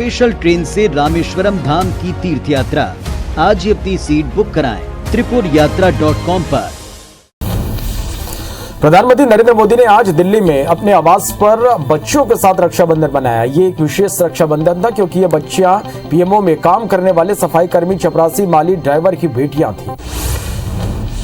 Special train से रामेश्वरम धाम की तीर्थ यात्रा। आज ही अपनी सीट बुक कराएं त्रिपुरयात्रा.com पर। प्रधानमंत्री नरेंद्र मोदी ने आज दिल्ली में अपने आवास पर बच्चों के साथ रक्षाबंधन मनाया। ये एक विशेष रक्षाबंधन था क्योंकि ये बच्चियां पीएमओ में काम करने वाले सफाई कर्मी, चपरासी, माली, ड्राइवर की बेटियां थीं।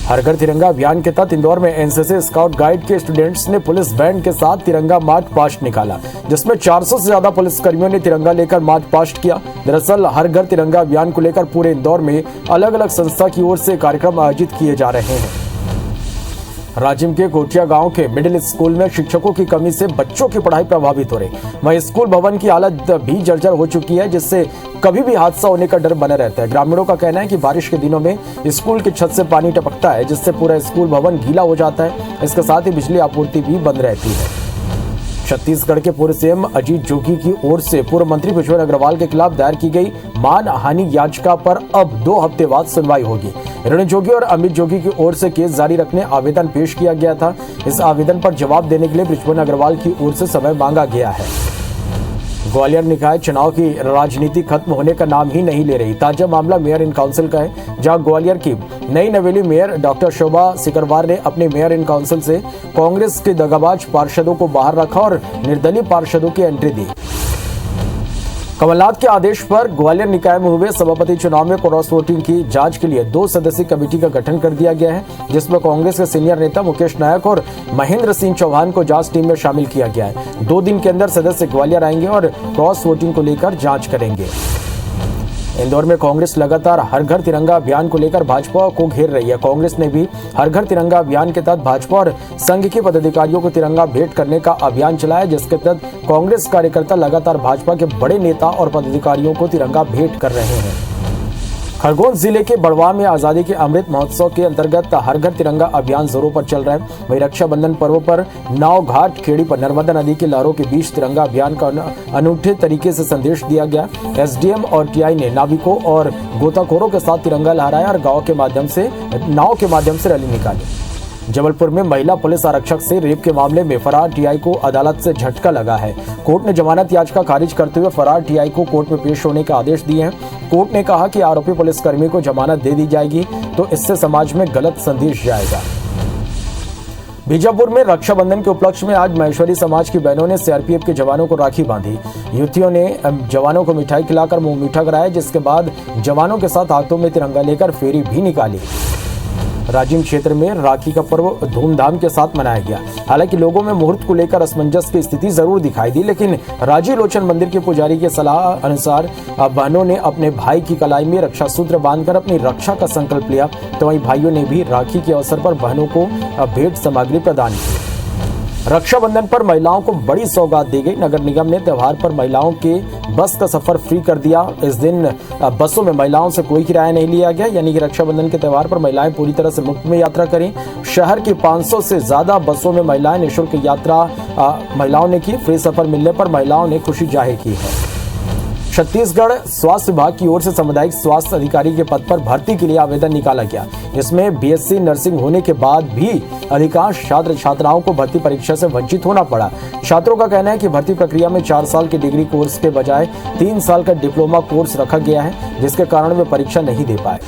हर घर तिरंगा अभियान के तहत इंदौर में एनसीसी स्काउट गाइड के स्टूडेंट्स ने पुलिस बैंड के साथ तिरंगा मार्च पास्ट निकाला, जिसमें 400 से ज्यादा पुलिस कर्मियों ने तिरंगा लेकर मार्च पास्ट किया। दरअसल हर घर तिरंगा अभियान को लेकर पूरे इंदौर में अलग अलग संस्था की ओर से कार्यक्रम आयोजित किए जा रहे हैं। राजिम के कोटिया गांव के मिडिल स्कूल में शिक्षकों की कमी से बच्चों की पढ़ाई प्रभावित हो रही। वहीं स्कूल भवन की हालत भी जर्जर हो चुकी है, जिससे कभी भी हादसा होने का डर बना रहता है। ग्रामीणों का कहना है कि बारिश के दिनों में स्कूल की छत से पानी टपकता है, जिससे पूरा स्कूल भवन गीला हो जाता है। इसके साथ ही बिजली आपूर्ति भी बंद रहती है। छत्तीसगढ़ के पूर्व सीएम अजीत जोगी की ओर से पूर्व मंत्री बृजमोहन अग्रवाल के खिलाफ दायर की गई मानहानि याचिका पर अब 2 हफ्ते बाद सुनवाई होगी। ऋण जोगी और अमित जोगी की ओर से केस जारी रखने आवेदन पेश किया गया था। इस आवेदन पर जवाब देने के लिए बृजमोहन अग्रवाल की ओर से समय मांगा गया है। ग्वालियर निकाय चुनाव की राजनीति खत्म होने का नाम ही नहीं ले रही। ताजा मामला मेयर इन काउंसिल का है, जहां ग्वालियर की नई नवेली मेयर डॉक्टर शोभा सिकरवार ने अपने मेयर इन काउंसिल से कांग्रेस के दगाबाज पार्षदों को बाहर रखा और निर्दलीय पार्षदों की एंट्री दी। कमलनाथ के आदेश पर ग्वालियर निकाय में हुए सभापति चुनाव में क्रॉस वोटिंग की जांच के लिए 2 सदस्यीय कमेटी का गठन कर दिया गया है, जिसमें कांग्रेस के सीनियर नेता मुकेश नायक और महेंद्र सिंह चौहान को जांच टीम में शामिल किया गया है। 2 दिन के अंदर सदस्य ग्वालियर आएंगे और क्रॉस वोटिंग को लेकर जांच करेंगे। इंदौर में कांग्रेस लगातार हर घर तिरंगा अभियान को लेकर भाजपा को घेर रही है। कांग्रेस ने भी हर घर तिरंगा अभियान के तहत भाजपा और संघ के पदाधिकारियों को तिरंगा भेंट करने का अभियान चलाया, जिसके तहत कांग्रेस कार्यकर्ता लगातार भाजपा के बड़े नेता और पदाधिकारियों को तिरंगा भेंट कर रहे हैं। खरगोन जिले के बड़वा में आजादी के अमृत महोत्सव के अंतर्गत हर घर तिरंगा अभियान जोरों पर चल रहा है। वहीं रक्षाबंधन पर्व पर नाव घाट खेड़ी पर नर्मदा नदी की लहरों के बीच तिरंगा अभियान का अनूठे तरीके से संदेश दिया गया। एसडीएम और टीआई ने नाविकों और गोताखोरों के साथ तिरंगा लहराया और नाव के माध्यम से रैली निकाली। जबलपुर में महिला पुलिस आरक्षक से रेप के मामले में फरार टीआई को अदालत से झटका लगा है। कोर्ट ने जमानत याचिका खारिज करते हुए फरार टीआई को कोर्ट में पेश होने के आदेश दिए हैं। कोर्ट ने कहा कि आरोपी पुलिसकर्मी को जमानत दे दी जाएगी तो इससे समाज में गलत संदेश जाएगा। बीजापुर में रक्षाबंधन के उपलक्ष्य में आज महेश्वरी समाज की बहनों ने सीआरपीएफ के जवानों को राखी बांधी। युवतियों ने जवानों को मिठाई खिलाकर मुंह मीठा कराया, जिसके बाद जवानों के साथ हाथों में तिरंगा लेकर फेरी भी निकाली। राजिम क्षेत्र में राखी का पर्व धूमधाम के साथ मनाया गया। हालांकि लोगों में मुहूर्त को लेकर असमंजस की स्थिति जरूर दिखाई दी, लेकिन राजी लोचन मंदिर के पुजारी की सलाह अनुसार बहनों ने अपने भाई की कलाई में रक्षा सूत्र बांधकर अपनी रक्षा का संकल्प लिया, तो वहीं भाइयों ने भी राखी के अवसर पर बहनों को भेंट सामग्री प्रदान की। रक्षाबंधन पर महिलाओं को बड़ी सौगात दी गई। नगर निगम ने त्योहार पर महिलाओं के बस का सफर फ्री कर दिया। इस दिन बसों में महिलाओं से कोई किराया नहीं लिया गया, यानी कि रक्षाबंधन के त्योहार पर महिलाएं पूरी तरह से मुफ्त में यात्रा करें। शहर की 500 से ज्यादा बसों में महिलाएं निःशुल्क यात्रा महिलाओं ने की। फ्री सफर मिलने पर महिलाओं ने खुशी जाहिर की है। छत्तीसगढ़ स्वास्थ्य विभाग की ओर से सामुदायिक स्वास्थ्य अधिकारी के पद पर भर्ती के लिए आवेदन निकाला गया। इसमें बीएससी नर्सिंग होने के बाद भी अधिकांश छात्र छात्राओं को भर्ती परीक्षा से वंचित होना पड़ा। छात्रों का कहना है कि भर्ती प्रक्रिया में 4 साल के डिग्री कोर्स के बजाय 3 साल का डिप्लोमा कोर्स रखा गया है, जिसके कारण वे परीक्षा नहीं दे पाए।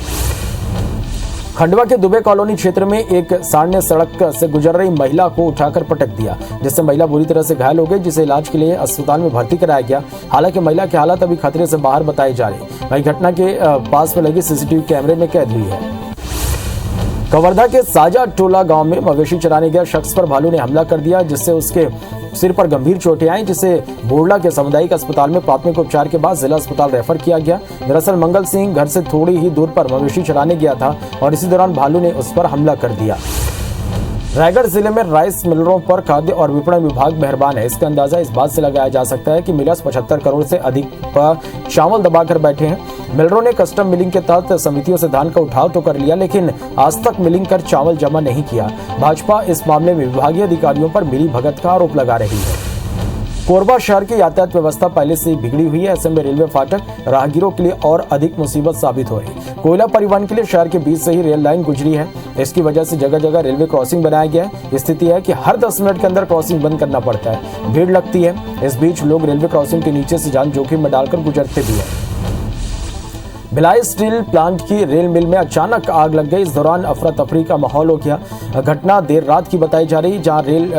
खंडवा के दुबे कॉलोनी क्षेत्र में एक सांड ने सड़क से गुजर रही महिला को उठाकर पटक दिया, जिससे महिला बुरी तरह से घायल हो गई, जिसे इलाज के लिए अस्पताल में भर्ती कराया गया। हालांकि महिला की हालत अभी खतरे से बाहर बताई जा रही। वहीं घटना के पास में लगे सीसीटीवी कैमरे में कैद हुई है। कवर्धा के साजा टोला गांव में मवेशी चराने गया शख्स पर भालू ने हमला कर दिया, जिससे उसके सिर पर गंभीर चोटें आई, जिसे बोरला के सामुदायिक अस्पताल में प्राथमिक उपचार के बाद जिला अस्पताल रेफर किया गया। दरअसल मंगल सिंह घर से थोड़ी ही दूर पर मवेशी चराने गया था और इसी दौरान भालू ने उस पर हमला कर दिया। रायगढ़ जिले में राइस मिलरों पर खाद्य और विपणन विभाग मेहरबान है। इसका अंदाजा इस बात से लगाया जा सकता है कि मिलर्स 75 करोड़ से अधिक पर चावल दबाकर बैठे हैं। मिलरों ने कस्टम मिलिंग के तहत समितियों से धान का उठाव तो कर लिया, लेकिन आज तक मिलिंग कर चावल जमा नहीं किया। भाजपा इस मामले में विभागीय अधिकारियों पर मिलीभगत का आरोप लगा रही है। कोरबा शहर की यातायात व्यवस्था पहले से ही बिगड़ी हुई है। ऐसे में रेलवे फाटक राहगीरों के लिए और अधिक मुसीबत साबित हो रही। कोयला परिवहन के लिए शहर के बीच से ही रेल लाइन गुजरी है। इसकी वजह से जगह जगह रेलवे क्रॉसिंग बनाया गया है। स्थिति है कि हर 10 मिनट के अंदर क्रॉसिंग बंद करना पड़ता है, भीड़ लगती है। इस बीच लोग रेलवे क्रॉसिंग के नीचे से जान जोखिम में डालकर गुजरते भी हैं। भिलाई स्टील प्लांट की रेल मिल में अचानक आग लग गई। इस दौरान अफरा तफरी का माहौल हो गया। घटना देर रात की बताई जा रही, जहां रेल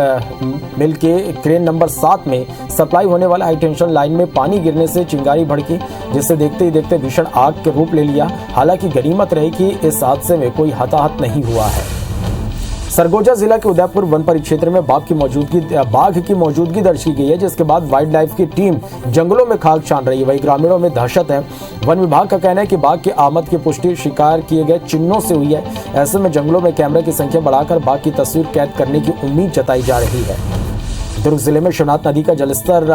मिल के क्रेन नंबर 7 में सप्लाई होने वाला हाई टेंशन लाइन में पानी गिरने से चिंगारी भड़की, जिससे देखते ही देखते भीषण आग के रूप ले लिया। हालांकि गनीमत रही कि इस हादसे में कोई हताहत नहीं हुआ है। सरगोजा जिला के उदयपुर वन परिक्षेत्र में बाघ की मौजूदगी दर्ज की गई है, जिसके बाद वाइल्ड लाइफ की टीम जंगलों में खाक छान रही है। वही ग्रामीणों में दहशत है। वन विभाग का कहना है कि बाघ की आमद की पुष्टि शिकार किए गए चिन्हों से हुई है। ऐसे में जंगलों में कैमरे की संख्या बढ़ाकर बाघ की तस्वीर कैद करने की उम्मीद जताई जा रही है। दुर्ग जिले में शिवनाथ नदी का जलस्तर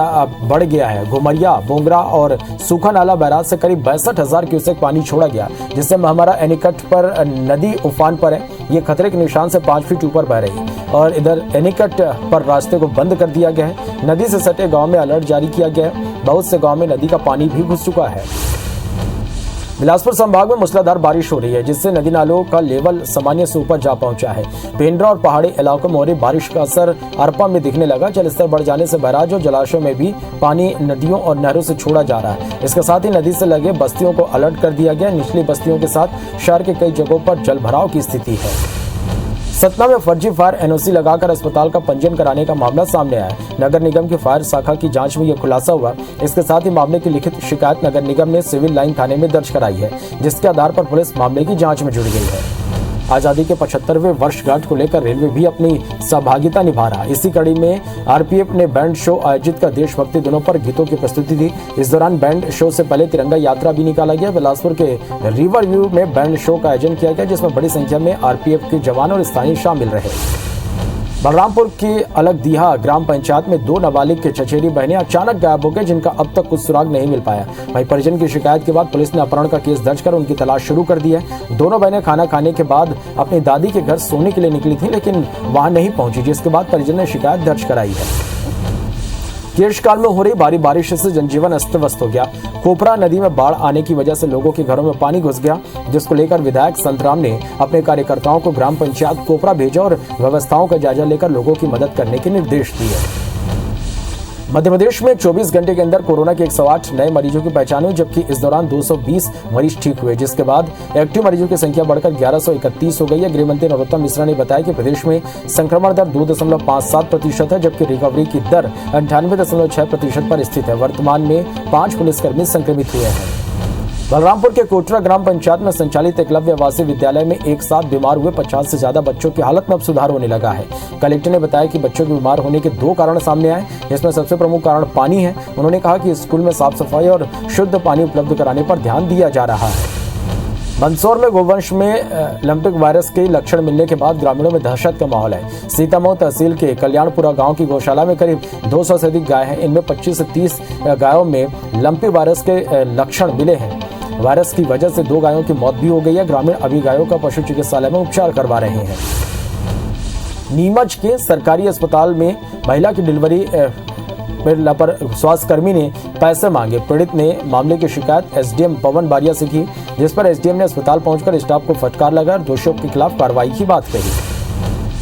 बढ़ गया है। घुमरिया, बोंगरा और सूखा नाला बैराज से करीब 62,000 क्यूसेक पानी छोड़ा गया, जिससे महामारा एनीकट पर नदी उफान पर है। ये खतरे के निशान से 5 फीट ऊपर बह रही है और इधर एनीकट पर रास्ते को बंद कर दिया गया है। नदी से सटे गांव में अलर्ट जारी किया गया है। बहुत से गांव में नदी का पानी भी घुस चुका है। बिलासपुर संभाग में मूसलाधार बारिश हो रही है, जिससे नदी नालों का लेवल सामान्य से ऊपर जा पहुंचा है। पेंड्रा और पहाड़ी इलाकों में हो रही बारिश का असर अरपा में दिखने लगा। जलस्तर बढ़ जाने से बैराज और जलाशयों में भी पानी नदियों और नहरों से छोड़ा जा रहा है। इसके साथ ही नदी से लगे बस्तियों को अलर्ट कर दिया गया। निचली बस्तियों के साथ शहर के कई जगहों पर जलभराव की स्थिति है। सतना में फर्जी फायर एनओसी लगाकर अस्पताल का पंजीयन कराने का मामला सामने आया। नगर निगम की फायर शाखा की जांच में यह खुलासा हुआ। इसके साथ ही मामले की लिखित शिकायत नगर निगम ने सिविल लाइन थाने में दर्ज कराई है, जिसके आधार पर पुलिस मामले की जांच में जुड़ गई है। आजादी के 75वें वर्षगांठ को लेकर रेलवे भी अपनी सहभागिता निभा रहा। इसी कड़ी में आरपीएफ ने बैंड शो आयोजित कर देशभक्ति दिनों पर गीतों की प्रस्तुति दी। इस दौरान बैंड शो से पहले तिरंगा यात्रा भी निकाला गया। बिलासपुर के रिवर व्यू में बैंड शो का आयोजन किया गया, जिसमें बड़ी संख्या में आरपीएफ के जवान और स्थानीय शामिल रहे। बलरामपुर के अलगदीहा ग्राम पंचायत में 2 नाबालिग के चचेरी बहनें अचानक गायब हो गए, जिनका अब तक कुछ सुराग नहीं मिल पाया। वहीं परिजन की शिकायत के बाद पुलिस ने अपहरण का केस दर्ज कर उनकी तलाश शुरू कर दी है। दोनों बहनें खाना खाने के बाद अपनी दादी के घर सोने के लिए निकली थी, लेकिन वहां नहीं पहुंची, जिसके बाद परिजन ने शिकायत दर्ज कराई है। ग्रीष्मकाल में हो रही भारी बारिश से जनजीवन अस्त व्यस्त हो गया। कोपरा नदी में बाढ़ आने की वजह से लोगों के घरों में पानी घुस गया, जिसको लेकर विधायक संतराम ने अपने कार्यकर्ताओं को ग्राम पंचायत कोपरा भेजा और व्यवस्थाओं का जायजा लेकर लोगों की मदद करने के निर्देश दिए। मध्य प्रदेश में 24 घंटे के अंदर कोरोना के 108 नए मरीजों की पहचान हुई, जबकि इस दौरान 220 मरीज ठीक हुए, जिसके बाद एक्टिव मरीजों की संख्या बढ़कर 1131 हो गई है। गृह मंत्री नरोत्तम मिश्रा ने बताया कि प्रदेश में संक्रमण दर 2.57% है, जबकि रिकवरी की दर 98.6% पर स्थित है। वर्तमान में 5 पुलिसकर्मी संक्रमित हुए हैं। बलरामपुर के कोटरा ग्राम पंचायत में संचालित एकलव्य आवासीय विद्यालय में एक साथ बीमार हुए 50 से ज्यादा बच्चों की हालत में अब सुधार होने लगा है। कलेक्टर ने बताया कि बच्चों के बीमार होने के 2 कारण सामने आए, जिसमें सबसे प्रमुख कारण पानी है। उन्होंने कहा कि स्कूल में साफ सफाई और शुद्ध पानी उपलब्ध कराने पर ध्यान दिया जा रहा है। मंदसौर में गोवंश में लंपिक वायरस के लक्षण मिलने के बाद ग्रामीणों में दहशत का माहौल है। सीतामऊ तहसील के कल्याणपुरा गांव की गौशाला में करीब 200 से अधिक गाय हैं। इनमें 25 से 30 गायों में लंपी वायरस के लक्षण मिले हैं। वायरस की वजह से 2 गायों की मौत भी हो गई है। ग्रामीण अभी गायों का पशु चिकित्सालय में उपचार करवा रहे हैं। नीमच के सरकारी अस्पताल में महिला की डिलीवरी पर स्वास्थ्यकर्मी ने पैसे मांगे। पीड़ित ने मामले की शिकायत एसडीएम पवन बारिया से की, जिस पर एसडीएम ने अस्पताल पहुंचकर स्टाफ को फटकार लगाकर दोषियों के खिलाफ कार्रवाई की बात कही।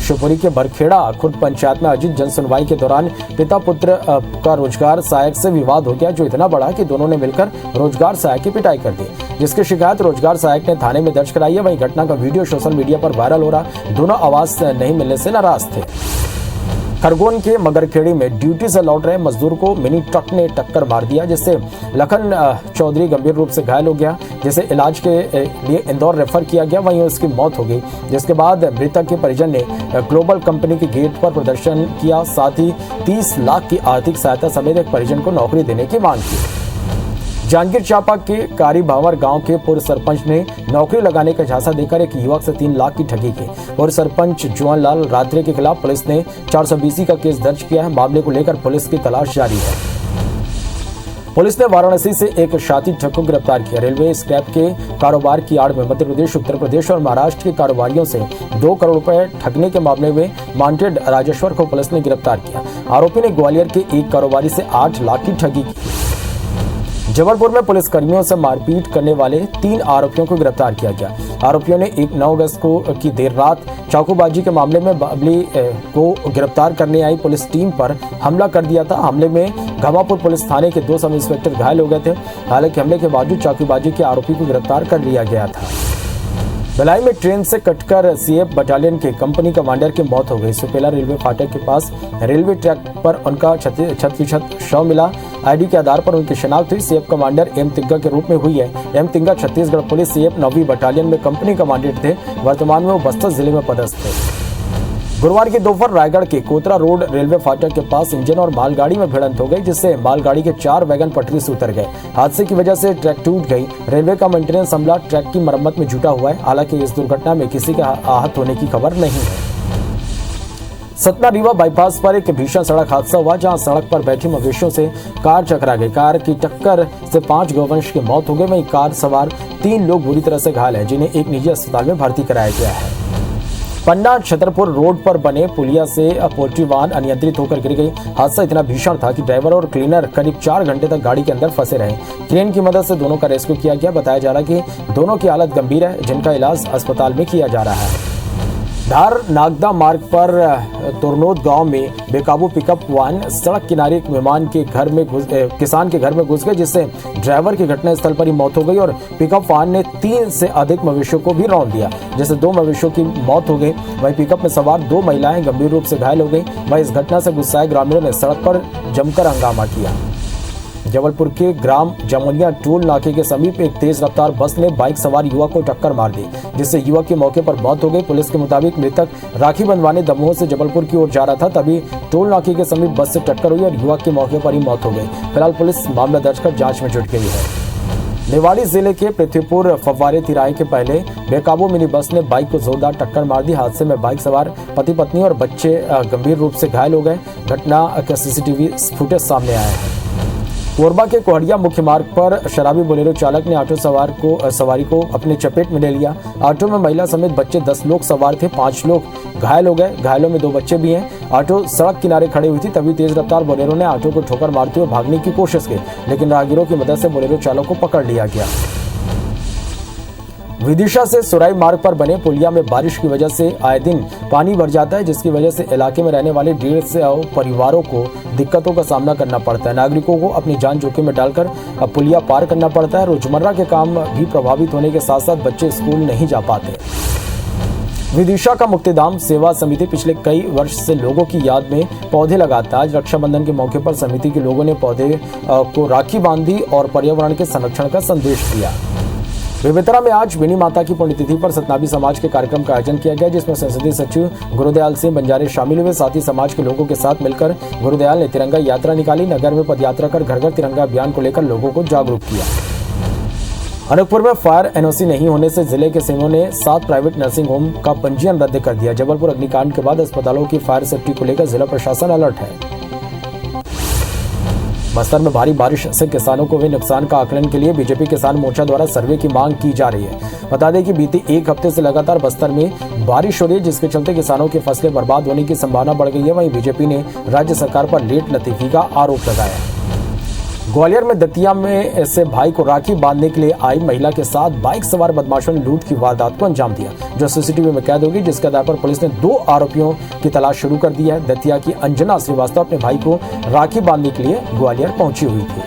शिवपुरी के बरखेड़ा खुर्द पंचायत में आयोजित जन सुनवाई के दौरान पिता पुत्र का रोजगार सहायक से विवाद हो गया, जो इतना बड़ा कि दोनों ने मिलकर रोजगार सहायक की पिटाई कर दी, जिसकी शिकायत रोजगार सहायक ने थाने में दर्ज कराई है। वहीं घटना का वीडियो सोशल मीडिया पर वायरल हो रहा। दोनों आवाज नहीं मिलने से नाराज थे। खरगोन के मगरखेड़ी में ड्यूटी से लौट रहे मजदूर को मिनी ट्रक ने टक्कर मार दिया, जिससे लखन चौधरी गंभीर रूप से घायल हो गया, जिसे इलाज के लिए इंदौर रेफर किया गया। वहीं उसकी मौत हो गई, जिसके बाद मृतक के परिजन ने ग्लोबल कंपनी के गेट पर प्रदर्शन किया। साथ ही 30 लाख की आर्थिक सहायता समेत एक परिजन को नौकरी देने की मांग की। जांजगीर चांपा के कारी भावर गांव के पूर्व सरपंच ने नौकरी लगाने का झांसा देकर एक युवक से 3 लाख की ठगी की। पूर्व सरपंच जुआन लाल रात्रे के खिलाफ पुलिस ने 420 का केस दर्ज किया है। मामले को लेकर पुलिस की तलाश जारी है। पुलिस ने वाराणसी से एक शातिर ठग को गिरफ्तार किया। रेलवे स्क्रैप के कारोबार की आड़ में मध्य प्रदेश, उत्तर प्रदेश और महाराष्ट्र के कारोबारियों से 2 करोड़ रुपए ठगने के मामले में वांटेड राजेश्वर को पुलिस ने गिरफ्तार किया। आरोपी ने ग्वालियर के एक कारोबारी से 8 लाख की ठगी की। जबलपुर में पुलिस कर्मियों से मारपीट करने वाले 3 आरोपियों को गिरफ्तार किया गया। आरोपियों ने 9 अगस्त की देर रात चाकूबाजी के मामले में बबली को गिरफ्तार करने आई पुलिस टीम पर हमला कर दिया था। हमले में घमापुर पुलिस थाने के 2 सब इंस्पेक्टर घायल हो गए थे। हालांकि हमले के बावजूद चाकूबाजी के आरोपी को गिरफ्तार कर लिया गया था। भिलाई में ट्रेन से कटकर सीएफ बटालियन के कंपनी कमांडर की मौत हो गई। सुपेला रेलवे फाटक के पास रेलवे ट्रैक पर उनका 36 शव मिला। आईडी के आधार पर उनकी शिनाख्त हुई। सीएफ कमांडर एम तिग्गा के रूप में हुई है। M Tigga Chhattisgarh police CF 9वीं बटालियन में कंपनी कमांडेंट थे। वर्तमान में वो बस्तर जिले में पदस्थ थे। गुरुवार की दोपहर रायगढ़ के कोतरा रोड रेलवे फाटक के पास इंजन और मालगाड़ी में भिड़ंत हो गई, जिससे मालगाड़ी के 4 वैगन पटरी से उतर गए। हादसे की वजह से ट्रैक टूट गई। रेलवे का मेंटेनेंस अमला ट्रैक की मरम्मत में जुटा हुआ है। हालांकि इस दुर्घटना में किसी के आहत होने की खबर नहीं है। सतना रीवा बाईपास पर एक भीषण सड़क हादसा हुआ, जहां सड़क पर बैठी मवेशियों से कार टकरा गई। कार की टक्कर से 5 गौवंश की मौत हो गई। वहीं कार सवार 3 लोग बुरी तरह से घायल हैं, जिन्हें एक निजी अस्पताल में भर्ती कराया गया है। पन्ना छतरपुर रोड पर बने पुलिया से पोल्ट्री वाहन अनियंत्रित होकर गिर गई। हादसा इतना भीषण था कि ड्राइवर और क्लीनर करीब 4 घंटे तक गाड़ी के अंदर फंसे रहे। क्रेन की मदद से दोनों का रेस्क्यू किया गया। बताया जा रहा है कि दोनों की हालत गंभीर है, जिनका इलाज अस्पताल में किया जा रहा है। धार नागदा मार्ग पर तुरनोद गांव में बेकाबू पिकअप वाहन सड़क किनारे एक किसान के घर में घुस गए, जिससे ड्राइवर की घटनास्थल पर ही मौत हो गई और पिकअप वाहन ने 3 से अधिक मवेशियों को भी रौंद दिया, जिससे 2 मवेशियों की मौत हो गई। वहीं पिकअप में सवार 2 महिलाएं गंभीर रूप से घायल हो गई। वहीं इस घटना से गुस्साए ग्रामीणों ने सड़क पर जमकर हंगामा किया। जबलपुर के ग्राम जमुनिया टोल नाके के समीप एक तेज रफ्तार बस ने बाइक सवार युवक को टक्कर मार दी, जिससे युवक की मौके पर मौत हो गई। पुलिस के मुताबिक मृतक राखी बंधवाने दमोह से जबलपुर की ओर जा रहा था, तभी टोल नाके के समीप बस से टक्कर हुई और युवक की मौके पर ही मौत हो गई। फिलहाल पुलिस मामला दर्ज कर जांच में जुट गई है। निवाड़ी जिले के पृथ्वीपुर फव्वारे तिराहे के पहले बेकाबू मिनी बस ने बाइक को जोरदार टक्कर मार दी। हादसे में बाइक सवार पति पत्नी और बच्चे गंभीर रूप से घायल हो गए। घटना का सीसीटीवी फुटेज सामने आया है। कोरबा के कोहड़िया मुख्य मार्ग पर शराबी बोलेरो चालक ने ऑटो सवारी को अपने चपेट में ले लिया। ऑटो में महिला समेत बच्चे 10 लोग सवार थे। 5 लोग घायल हो गए। घायलों में 2 बच्चे भी हैं। ऑटो सड़क किनारे खड़ी हुई थी, तभी तेज रफ्तार बोलेरो ने ऑटो को ठोकर मारते हुए भागने की कोशिश की, लेकिन राहगीरों की मदद से बोलेरो चालक को पकड़ लिया गया। विदिशा से सुराई मार्ग पर बने पुलिया में बारिश की वजह से आए दिन पानी भर जाता है, जिसकी वजह से इलाके में रहने वाले 150 परिवारों को दिक्कतों का सामना करना पड़ता है। नागरिकों को अपनी जान जोखिम में डालकर पुलिया पार करना पड़ता है। रोजमर्रा के काम भी प्रभावित होने के साथ साथ बच्चे स्कूल नहीं जा पाते। विदिशा का मुक्तिधाम सेवा समिति पिछले कई वर्ष से लोगों की याद में पौधे लगाता है। आज रक्षाबंधन के मौके पर समिति के लोगों ने पौधे को राखी बांधी और पर्यावरण के संरक्षण का संदेश दिया। बेमेतरा में आज विनी माता की पुण्यतिथि पर सतनामी समाज के कार्यक्रम का आयोजन किया गया, जिसमें संसदीय सचिव गुरुदयाल सिंह बंजारे शामिल हुए। साथ ही समाज के लोगों के साथ मिलकर गुरुदयाल ने तिरंगा यात्रा निकाली। नगर में पदयात्रा कर घर घर तिरंगा अभियान को लेकर लोगों को जागरूक किया। अनूपपुर में फायर एनओसी नहीं होने से जिले के सीएमओ ने 7 प्राइवेट नर्सिंग होम का पंजीयन रद्द कर दिया। जबलपुर अग्निकांड के बाद अस्पतालों की फायर सेफ्टी को लेकर जिला प्रशासन अलर्ट है। बस्तर में भारी बारिश से किसानों को हुए नुकसान का आकलन के लिए बीजेपी किसान मोर्चा द्वारा सर्वे की मांग की जा रही है। बता दें कि बीते 1 हफ्ते से लगातार बस्तर में बारिश हो रही है, जिसके चलते किसानों की फसलें बर्बाद होने की संभावना बढ़ गई है। वहीं बीजेपी ने राज्य सरकार पर लेट लतीफी का आरोप लगाया। ग्वालियर में दतिया में से भाई को राखी बांधने के लिए आई महिला के साथ बाइक सवार बदमाशों ने लूट की वारदात को अंजाम दिया, जो सीसीटीवी में कैद होगी, जिसके आधार पर पुलिस ने 2 आरोपियों की तलाश शुरू कर दी है। दतिया की अंजना श्रीवास्तव अपने भाई को राखी बांधने के लिए ग्वालियर पहुंची हुई थी।